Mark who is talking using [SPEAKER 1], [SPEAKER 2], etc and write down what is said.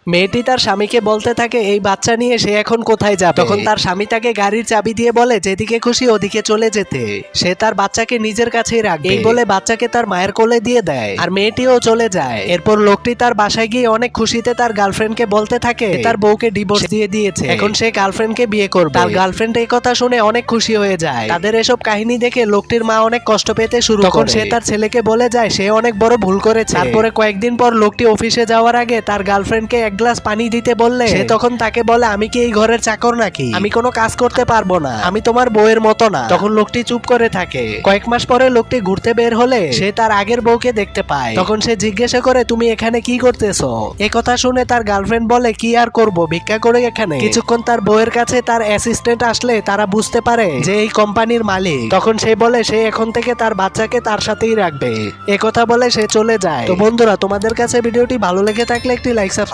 [SPEAKER 1] মেয়েটি তার স্বামীকে বলতে থাকে এই বাচ্চা নিয়ে সে এখন কোথায় যাবে। তখন তার স্বামী তাকে গাড়ির চাবি দিয়ে বলে যেদিকে খুশি ওদিকে চলে যেতে, সে তার বাচ্চাকে নিজের কাছেই রাখবে। এই বলে বাচ্চাকে তার মায়ের কোলে দিয়ে দেয় আর মেয়েটিও চলে যায়। এরপর লোকটি তার বাসায় গিয়ে অনেক খুশিতে তার গার্লফ্রেন্ডকে বলতে থাকে তার বউকে ডিভোর্স দিয়ে দিয়েছে, এখন সে গার্লফ্রেন্ডকে বিয়ে করবে। তার গার্লফ্রেন্ড এই কথা শুনে অনেক খুশি হয়ে যায়। তাদের এসব কাহিনী দেখে লোকটির মা অনেক কষ্ট পেতে শুরু করে। তখন সে তার ছেলেকে বলে যায় সে অনেক বড় ভুল করেছে। তারপরে কয়েকদিন পর লোকটি অফিসে যাওয়ার আগে তার গার্লফ্রেন্ডকে এক গ্লাস পানি দিতে বললে সে তখন তাকে বলে আমি কি এই ঘরের চাকর নাকি, আমি কোনো কাজ করতে পারবো না, আমি তোমার বউয়ের মতো না। তখন লোকটি চুপ করে থাকে। কয়েক মাস পরে লোকটি ঘুরতে বের হলে সে তার আগের বউকে দেখতে পায়। তখন সে জিজ্ঞাসা করে তুমি এখানে কি করতেছো। এ কথা শুনে তার গার্লফ্রেন্ড বলে কি আর করব, ভিক্ষা করে এখানে। কিছুক্ষণ তার বউয়ের কাছে তার অ্যাসিস্ট্যান্ট আসলে তারা বুঝতে পারে যে এই কোম্পানির মালিক। তখন সে বলে সে এখন থেকে তার বাচ্চাকে তার সাথেই রাখবে। এ কথা বলে সে চলে যায়। তো বন্ধুরা, তোমাদের কাছে ভিডিওটি ভালো লেগে থাকলে একটি লাইক সাবস্ক্রাইব